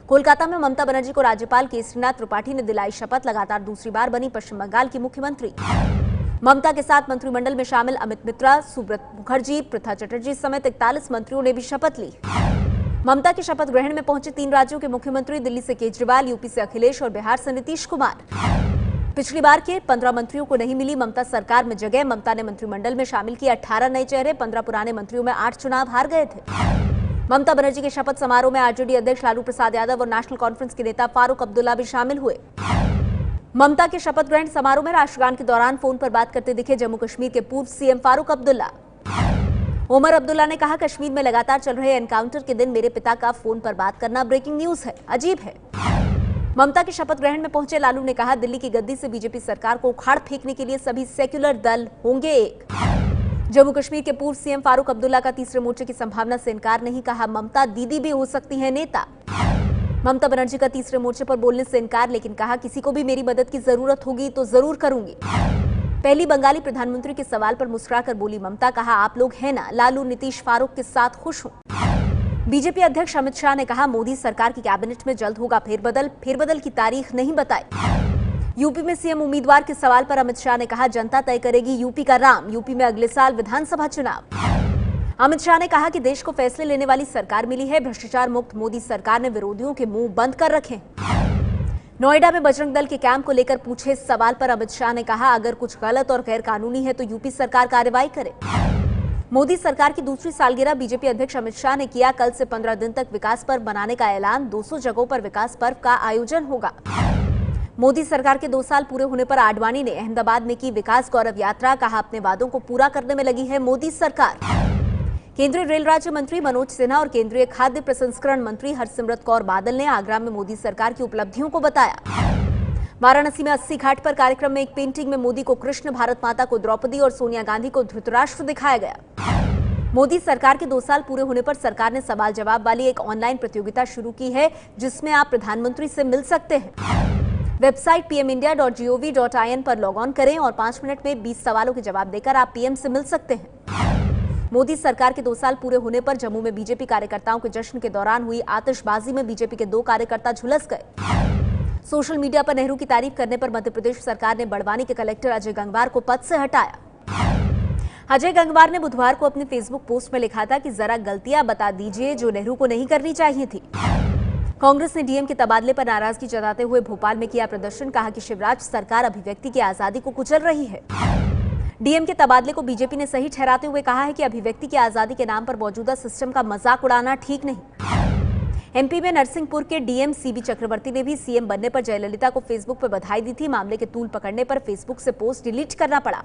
कोलकाता में ममता बनर्जी को राज्यपाल केसरीनाथ त्रिपाठी ने दिलाई शपथ। लगातार दूसरी बार बनी पश्चिम बंगाल की मुख्यमंत्री। ममता के साथ मंत्रिमंडल में शामिल अमित मित्रा, सुब्रत मुखर्जी, पृथा चटर्जी समेत 41 मंत्रियों ने भी शपथ ली। ममता के शपथ ग्रहण में पहुंचे 3 राज्यों के मुख्यमंत्री, दिल्ली से केजरीवाल, यूपी से अखिलेश और बिहार से नीतीश कुमार। पिछली बार के 15 मंत्रियों को नहीं मिली ममता सरकार में जगह। ममता ने मंत्रिमंडल में शामिल किए 18 नए चेहरे। 15 पुराने मंत्रियों में 8 चुनाव हार गए थे। ममता बनर्जी के शपथ समारोह में आरजेडी अध्यक्ष लालू प्रसाद यादव और नेशनल कॉन्फ्रेंस के नेता फारूक अब्दुल्ला भी शामिल हुए। ममता के शपथ ग्रहण समारोह में राष्ट्रगान के दौरान फोन पर बात करते दिखे जम्मू कश्मीर के पूर्व सीएम फारूक अब्दुल्ला। ओमर अब्दुल्ला ने कहा, कश्मीर में लगातार चल रहे एनकाउंटर के दिन मेरे पिता का फोन पर बात करना ब्रेकिंग न्यूज है, अजीब है। ममता के शपथ ग्रहण में पहुंचे लालू ने कहा, दिल्ली की गद्दी से बीजेपी सरकार को उखाड़ फेंकने के लिए सभी सेक्युलर दल होंगे एक। जम्मू कश्मीर के पूर्व सीएम फारूक अब्दुल्ला का तीसरे मोर्चे की संभावना से इनकार नहीं। कहा, ममता दीदी भी हो सकती है नेता। ममता बनर्जी का तीसरे मोर्चे पर बोलने से इनकार, लेकिन कहा, किसी को भी मेरी मदद की जरूरत होगी तो जरूर करूंगी। पहली बंगाली प्रधानमंत्री के सवाल पर मुस्कुराकर बोली ममता। कहा, आप लोग हैं ना, लालू नीतीश फारूक के साथ खुश हूं। बीजेपी अध्यक्ष अमित शाह ने कहा, मोदी सरकार की कैबिनेट में जल्द होगा फेरबदल की तारीख नहीं बताई। यूपी में सीएम उम्मीदवार के सवाल पर अमित शाह ने कहा, जनता तय करेगी यूपी का राम। यूपी में अगले साल विधानसभा चुनाव। अमित शाह ने कहा कि देश को फैसले लेने वाली सरकार मिली है। भ्रष्टाचार मुक्त मोदी सरकार ने विरोधियों के मुंह बंद कर रखे। नोएडा में बजरंग दल के कैंप को लेकर पूछे सवाल पर अमित शाह ने कहा, अगर कुछ गलत और गैर कानूनी है तो यूपी सरकार कार्रवाई करे। मोदी सरकार की दूसरी सालगिरह बीजेपी अध्यक्ष अमित शाह ने किया। कल से 15 दिन तक विकास पर्व मनाने का ऐलान। 200 जगहों पर विकास पर्व का आयोजन होगा। मोदी सरकार के 2 साल पूरे होने पर आडवाणी ने अहमदाबाद में की विकास गौरव यात्रा। कहा, अपने वादों को पूरा करने में लगी है मोदी सरकार। केंद्रीय रेल राज्य मंत्री मनोज सिन्हा और केंद्रीय खाद्य प्रसंस्करण मंत्री हरसिमरत कौर बादल ने आगरा में मोदी सरकार की उपलब्धियों को बताया। वाराणसी में 80 घाट पर कार्यक्रम में एक पेंटिंग में मोदी को कृष्ण, भारत माता को द्रौपदी और सोनिया गांधी को धृतराष्ट्र दिखाया गया। मोदी सरकार के 2 साल पूरे होने पर सरकार ने सवाल जवाब वाली एक ऑनलाइन प्रतियोगिता शुरू की है, जिसमें आप प्रधानमंत्री से मिल सकते हैं। वेबसाइट pmindia.gov.in पर लॉग ऑन करें और 5 मिनट में 20 सवालों के जवाब देकर आप पीएम से मिल सकते हैं। मोदी सरकार के 2 साल पूरे होने पर जम्मू में बीजेपी कार्यकर्ताओं के जश्न के दौरान हुई आतिशबाजी में बीजेपी के 2 कार्यकर्ता झुलस गए। सोशल मीडिया पर नेहरू की तारीफ करने पर मध्य प्रदेश सरकार ने बड़वानी के कलेक्टर अजय गंगवार को पद से हटाया। अजय गंगवार ने बुधवार को अपने फेसबुक पोस्ट में लिखा था कि जरा गलतियां बता दीजिए जो नेहरू को नहीं करनी चाहिए थी। कांग्रेस ने डीएम के तबादले पर नाराजगी जताते हुए भोपाल में किया प्रदर्शन। कहा कि शिवराज सरकार अभिव्यक्ति की आजादी को कुचल रही है। डीएम के तबादले को बीजेपी ने सही ठहराते हुए कहा है कि अभिव्यक्ति की आजादी के नाम पर मौजूदा सिस्टम का मजाक उड़ाना ठीक नहीं। एमपी में नरसिंहपुर के डीएम सीबी चक्रवर्ती ने भी सीएम बनने पर जयललिता को फेसबुक पर बधाई दी थी। मामले के तूल पकड़ने पर फेसबुक से पोस्ट डिलीट करना पड़ा।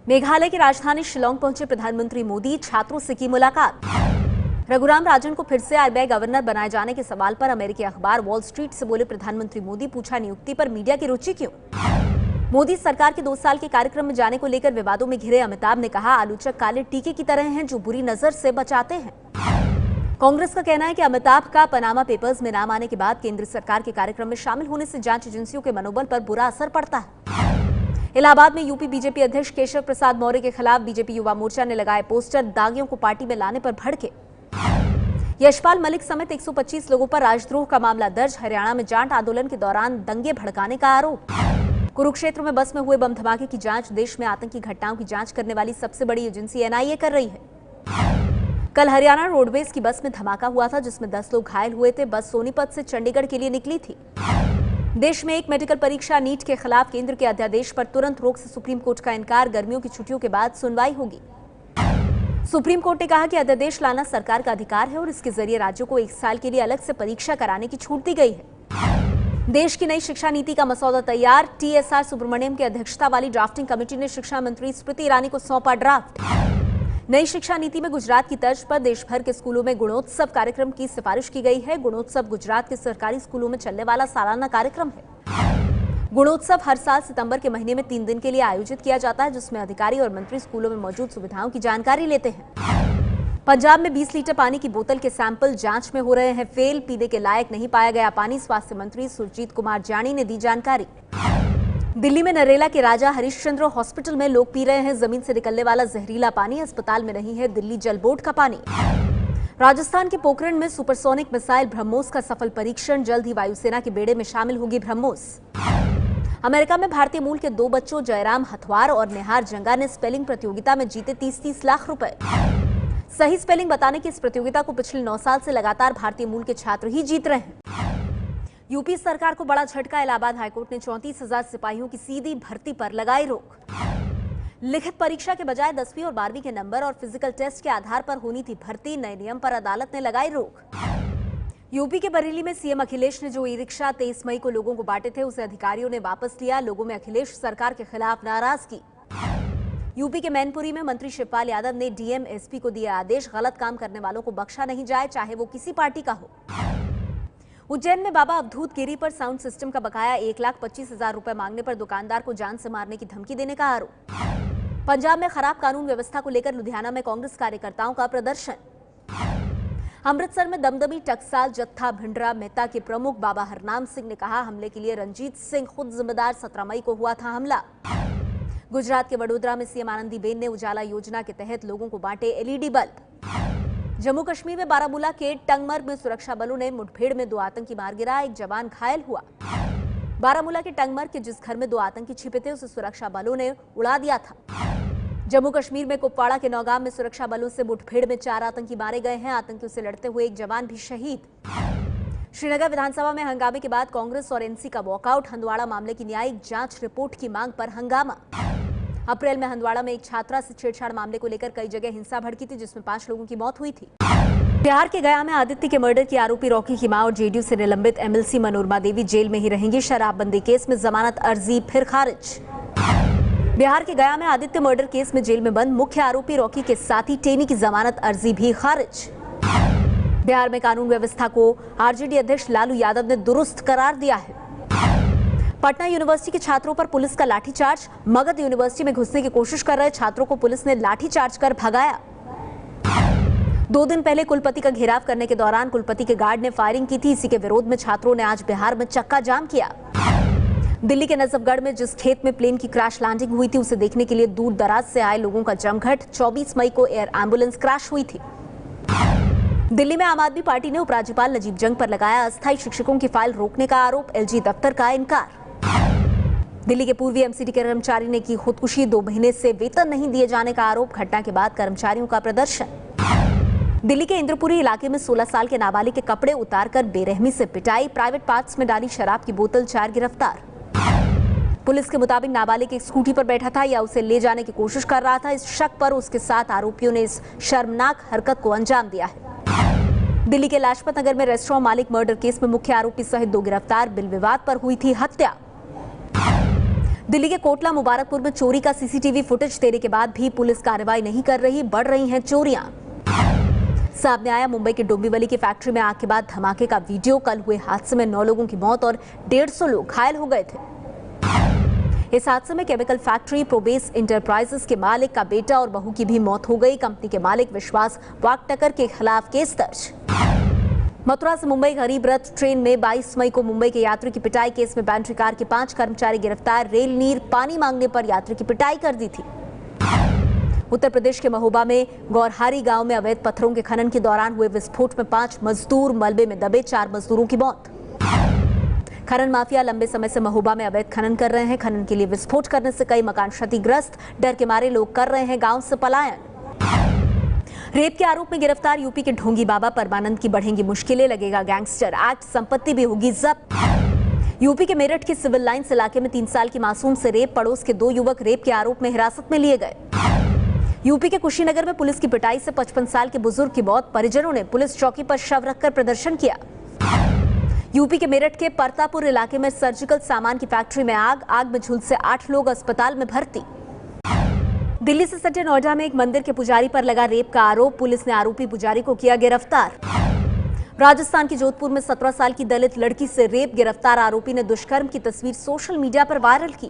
मेघालय की राजधानी शिलोंग पहुंचे प्रधानमंत्री मोदी, छात्रों से की मुलाकात। रघुराम राजन को फिर से आरबीआई गवर्नर बनाए जाने के सवाल पर अमेरिकी अखबार वॉल स्ट्रीट से बोले प्रधानमंत्री मोदी, पूछा नियुक्ति पर मीडिया की रुचि क्यों। मोदी सरकार के 2 साल के कार्यक्रम में जाने को लेकर विवादों में घिरे अमिताभ ने कहा, आलोचक काले टीके की तरह हैं जो बुरी नजर से बचाते हैं। कांग्रेस का कहना है कि अमिताभ का पनामा पेपर्स में नाम आने के बाद केंद्र सरकार के कार्यक्रम में शामिल होने से जांच एजेंसियों के मनोबल पर बुरा असर पड़ता है। इलाहाबाद में यूपी बीजेपी अध्यक्ष केशव प्रसाद मौर्य के खिलाफ बीजेपी युवा मोर्चा ने लगाए पोस्टर, दागियों को पार्टी में लाने पर भड़के। यशपाल मलिक समेत 125 लोगों पर राजद्रोह का मामला दर्ज। हरियाणा में जाट आंदोलन के दौरान दंगे भड़काने का आरोप। कुरुक्षेत्र में बस में हुए बम धमाके की जांच। देश में आतंकी घटनाओं की जांच करने वाली सबसे बड़ी एजेंसी एनआईए कर रही है। कल हरियाणा रोडवेज की बस में धमाका हुआ था, जिसमें 10 लोग घायल हुए थे। बस सोनीपत से चंडीगढ़ के लिए निकली थी। देश में एक मेडिकल परीक्षा नीट के खिलाफ केंद्र के अध्यादेश पर तुरंत रोक से सुप्रीम कोर्ट का इनकार। गर्मियों की छुट्टियों के बाद सुनवाई होगी। सुप्रीम कोर्ट ने कहा कि अध्यादेश लाना सरकार का अधिकार है और इसके जरिए राज्यों को 1 साल के लिए अलग से परीक्षा कराने की छूट दी गई है। देश की नई शिक्षा नीति का मसौदा तैयार। टीएसआर सुब्रमण्यम की अध्यक्षता वाली ड्राफ्टिंग कमेटी ने शिक्षा मंत्री स्मृति ईरानी को सौंपा ड्राफ्ट। नई शिक्षा नीति में गुजरात की तर्ज पर देश भर के स्कूलों में गुणोत्सव कार्यक्रम की सिफारिश की गई है। गुणोत्सव गुजरात के सरकारी स्कूलों में चलने वाला सालाना कार्यक्रम है। गुणोत्सव हर साल सितंबर के महीने में 3 दिन के लिए आयोजित किया जाता है, जिसमें अधिकारी और मंत्री स्कूलों में मौजूद सुविधाओं की जानकारी लेते हैं। पंजाब में 20 लीटर पानी की बोतल के सैंपल जांच में हो रहे हैं फेल। पीने के लायक नहीं पाया गया पानी। स्वास्थ्य मंत्री सुरजीत कुमार जानी ने दी जानकारी। दिल्ली में नरेला के राजा हरिश्चंद्र हॉस्पिटल में लोग पी रहे हैं जमीन से निकलने वाला जहरीला पानी। अस्पताल में नहीं है दिल्ली जल बोर्ड का पानी। राजस्थान के पोखरण में सुपरसोनिक मिसाइल ब्रह्मोस का सफल परीक्षण, जल्द ही वायुसेना के बेड़े में शामिल होगी ब्रह्मोस। अमेरिका में भारतीय मूल के 2 बच्चों जयराम हथवार और निहार जंगा ने स्पेलिंग प्रतियोगिता में जीते 30-30 लाख रुपए। सही स्पेलिंग बताने की इस प्रतियोगिता को पिछले 9 साल से लगातार भारतीय मूल के छात्र ही जीत रहे हैं। यूपी सरकार को बड़ा झटका, इलाहाबाद हाईकोर्ट ने 34,000 सिपाहियों की सीधी भर्ती पर लगाई रोक। लिखित परीक्षा के बजाय 10वीं और 12वीं के नंबर और फिजिकल टेस्ट के आधार पर होनी थी भर्ती, नए नियम पर अदालत ने लगाई रोक। यूपी के बरेली में सीएम अखिलेश ने जो ई रिक्शा 23 मई को लोगों को बांटे थे, उसे अधिकारियों ने वापस लिया। लोगों में अखिलेश सरकार के खिलाफ नाराजगी। यूपी के मैनपुरी में मंत्री शिवपाल यादव ने डीएम एसपी को दिया आदेश, गलत काम करने वालों को बख्शा नहीं जाए, चाहे वो किसी पार्टी का हो। उज्जैन में बाबा अवधूत गिरी पर साउंड सिस्टम का बकाया 1,25,000 रुपए मांगने पर दुकानदार को जान से मारने की धमकी देने का आरोप। पंजाब में खराब कानून व्यवस्था को लेकर लुधियाना में कांग्रेस कार्यकर्ताओं का प्रदर्शन। अमृतसर में दमदमी टकसाल जत्था भिंडरा मेहता के प्रमुख बाबा हरनाम सिंह ने कहा, हमले के लिए रंजीत सिंह खुद जिम्मेदार, 17 मई को हुआ था हमला। गुजरात के वडोदरा में सीएम आनंदीबेन ने उजाला योजना के तहत लोगों को बांटे एलईडी बल्ब। जम्मू कश्मीर में बारामूला के टंगमर्ग में सुरक्षा बलों ने मुठभेड़ में 2 आतंकी मार गिराए, एक जवान घायल हुआ। बारामूला के टंगमर्ग के जिस घर में 2 आतंकी छिपे थे, उसे सुरक्षा बलों ने उड़ा दिया था। जम्मू कश्मीर में कुपवाड़ा के नौगाम में सुरक्षा बलों से मुठभेड़ में 4 आतंकी मारे गए हैं, आतंकियों से लड़ते हुए एक जवान भी शहीद। श्रीनगर विधानसभा में हंगामे के बाद कांग्रेस और एनसी का वॉकआउट, हंदवाड़ा मामले की न्यायिक जांच रिपोर्ट की मांग पर हंगामा। अप्रैल में हंदवाड़ा में एक छात्रा से छेड़छाड़ मामले को लेकर कई जगह हिंसा भड़की थी, जिसमें 5 लोगों की मौत हुई थी। बिहार के गया में आदित्य के मर्डर की आरोपी रॉकी की मां और जेडीयू से निलंबित एमएलसी मनोरमा देवी जेल में ही रहेंगी। शराबबंदी केस में जमानत अर्जी फिर खारिज। बिहार के गया में आदित्य मर्डर केस में जेल में बंद मुख्य आरोपी रॉकी के साथी टेनी की जमानत अर्जी भी खारिज। बिहार में कानून व्यवस्था को आरजेडी अध्यक्ष लालू यादव ने दुरुस्त करार दिया है। पटना यूनिवर्सिटी के छात्रों पर पुलिस का लाठीचार्ज, मगध यूनिवर्सिटी में घुसने की कोशिश कर रहे छात्रों को पुलिस ने लाठीचार्ज कर भगाया। 2 दिन पहले कुलपति का घेराव करने के दौरान कुलपति के गार्ड ने फायरिंग की थी। इसी के विरोध में छात्रों ने आज बिहार में चक्का जाम किया। दिल्ली के नजफगढ़ में जिस खेत में प्लेन की क्रैश लैंडिंग हुई थी, उसे देखने के लिए दूर दराज से आए लोगों का जमघट। 24 मई को एयर एम्बुलेंस क्रैश हुई थी। दिल्ली में आम आदमी पार्टी ने उपराज्यपाल नजीब जंग पर लगाया अस्थायी शिक्षकों की फाइल रोकने का आरोप, एलजी दफ्तर का इनकार। दिल्ली के पूर्वी एमसीडी के कर्मचारी ने की खुदकुशी, 2 महीने से वेतन नहीं दिए जाने का आरोप, घटना के बाद कर्मचारियों का प्रदर्शन। दिल्ली के इंद्रपुरी इलाके में 16 साल के नाबालिग के कपड़े उतारकर बेरहमी से पिटाई, प्राइवेट पार्ट्स में डाली शराब की बोतल, 4 गिरफ्तार। पुलिस के मुताबिक नाबालिग एक स्कूटी पर बैठा था या उसे ले जाने की कोशिश कर रहा था। इस शक पर उसके साथ आरोपियों ने इस शर्मनाक हरकत को अंजाम दिया है। दिल्ली के लाजपत नगर में रेस्टोरेंट मालिक मर्डर केस में मुख्य आरोपी सहित 2 गिरफ्तार, बिल विवाद पर हुई थी हत्या। दिल्ली के कोटला मुबारकपुर में चोरी का सीसीटीवी फुटेज देने के बाद भी पुलिस कार्रवाई नहीं कर रही, बढ़ रही हैं चोरियां। सामने आया मुंबई के डोंबिवली की फैक्ट्री में आग के बाद धमाके का वीडियो। कल हुए हादसे में 9 लोगों की मौत और 150 लोग घायल हो गए थे। इस हादसे में केमिकल फैक्ट्री प्रोबेस इंटरप्राइजेस के मालिक का बेटा और बहू की भी मौत हो गई। कंपनी के मालिक विश्वास वागटकर के खिलाफ केस दर्ज। मथुरा से मुंबई गरीब रथ ट्रेन में 22 मई को मुंबई के यात्री की पिटाई केस में बैटरी कार के 5 कर्मचारी गिरफ्तार, रेल नीर पानी मांगने पर यात्री की पिटाई कर दी थी। उत्तर प्रदेश के महोबा में गौरहारी गांव में अवैध पत्थरों के खनन के दौरान हुए विस्फोट में 5 मजदूर मलबे में दबे, 4 मजदूरों की मौत। खनन माफिया लंबे समय से महोबा में अवैध खनन कर रहे हैं। खनन के लिए विस्फोट करने से कई मकान क्षतिग्रस्त, डर के मारे लोग कर रहे हैं गांव से पलायन। रेप के आरोप में गिरफ्तार यूपी के ढोंगी बाबा परमानंद की बढ़ेंगी मुश्किलें, लगेगा गैंगस्टर एक्ट, संपत्ति भी होगी जब्त। यूपी के मेरठ के सिविल लाइन्स इलाके में 3 साल की मासूम से रेप, पड़ोस के 2 युवक रेप के आरोप में हिरासत में लिए गए। यूपी के कुशीनगर में पुलिस की पिटाई से 55 साल के बुजुर्ग की मौत, परिजनों ने पुलिस चौकी पर शव रखकर प्रदर्शन किया। यूपी के मेरठ के परतापुर इलाके में सर्जिकल सामान की फैक्ट्री में आग में झुलसे 8 लोग अस्पताल में भर्ती। दिल्ली से सटे नोएडा में एक मंदिर के पुजारी पर लगा रेप का आरोप, पुलिस ने आरोपी पुजारी को किया गिरफ्तार। राजस्थान के जोधपुर में 17 साल की दलित लड़की से रेप, गिरफ्तार आरोपी ने दुष्कर्म की तस्वीर सोशल मीडिया पर वायरल की।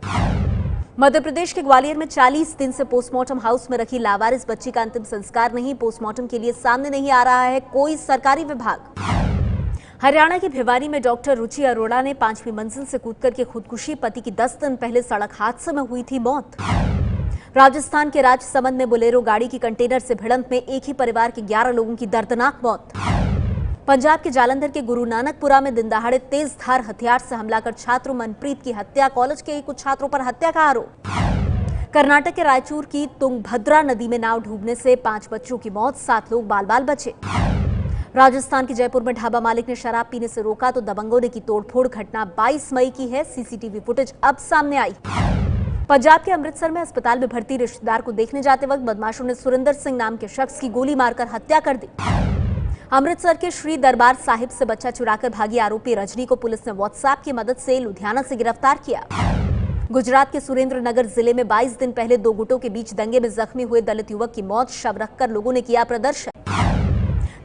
मध्य प्रदेश के ग्वालियर में 40 दिन से पोस्टमार्टम हाउस में रखी लावारिस बच्ची का अंतिम संस्कार नहीं, पोस्टमार्टम के लिए सामने नहीं आ रहा है कोई सरकारी विभाग। हरियाणा की भिवानी में डॉक्टर रुचि अरोड़ा ने 5वीं मंजिल से कूदकर के खुदकुशी, पति की 10 दिन पहले सड़क हादसे में हुई थी मौत। राजस्थान के राजसमंद में बोलेरो गाड़ी की कंटेनर से भिड़ंत में एक ही परिवार के 11 लोगों की दर्दनाक मौत। पंजाब के जालंधर के गुरु नानकपुरा में दिन दहाड़े तेज धार हथियार से हमला कर छात्र मनप्रीत की हत्या, कॉलेज के कुछ छात्रों पर हत्या का आरोप। कर्नाटक के रायचूर की तुंगभद्रा नदी में नाव डूबने से 5 बच्चों की मौत, 7 लोग बाल बाल बचे। राजस्थान के जयपुर में ढाबा मालिक ने शराब पीने से रोका तो दबंगों ने की तोड़फोड़, घटना 22 मई की है। सीसीटीवी फुटेज अब सामने आई। पंजाब के अमृतसर में अस्पताल में भर्ती रिश्तेदार को देखने जाते वक्त बदमाशों ने सुरेंद्र सिंह नाम के शख्स की गोली मारकर हत्या कर दी। अमृतसर के श्री दरबार साहिब से बच्चा चुराकर भागी आरोपी रजनी को पुलिस ने व्हाट्सएप की मदद से लुधियाना से गिरफ्तार किया। गुजरात के सुरेंद्रनगर जिले में 22 दिन पहले 2 गुटों के बीच दंगे में जख्मी हुए दलित युवक की मौत, शव रखकर लोगों ने किया प्रदर्शन।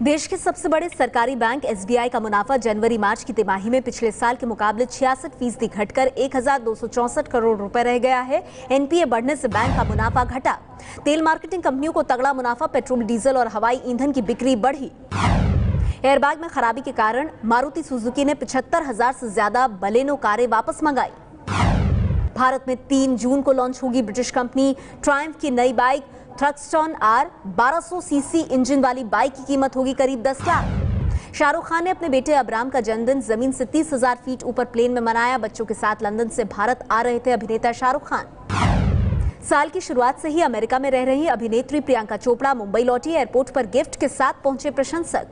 देश के सबसे बड़े सरकारी बैंक एसबीआई का मुनाफा जनवरी-मार्च की तिमाही में पिछले साल के मुकाबले 66% घटकर 1264 करोड़ रुपए रह गया है। एनपीए बढ़ने से बैंक का मुनाफा घटा। तेल मार्केटिंग कंपनियों को तगड़ा मुनाफा, पेट्रोल, डीजल और हवाई ईंधन की बिक्री बढ़ी। एयरबैग में खराबी के कारण मारुति सुजुकी ने 75,000 से ज्यादा बलेनो कारें वापस मंगाई। भारत में 3 जून को लॉन्च होगी ब्रिटिश कंपनी ट्रायम्फ की नई bike Thruxton R. 1200 CC engine वाली बाइक की कीमत होगी करीब 10 लाख। शाहरुख खान ने अपने बेटे अबराम का जन्मदिन जमीन से 30,000 फीट ऊपर प्लेन में मनाया। बच्चों के साथ लंदन से भारत आ रहे थे अभिनेता शाहरुख खान। साल की शुरुआत से ही अमेरिका में रह रही अभिनेत्री प्रियंका चोपड़ा मुंबई लौटी। एयरपोर्ट पर गिफ्ट के साथ पहुंचे प्रशंसक।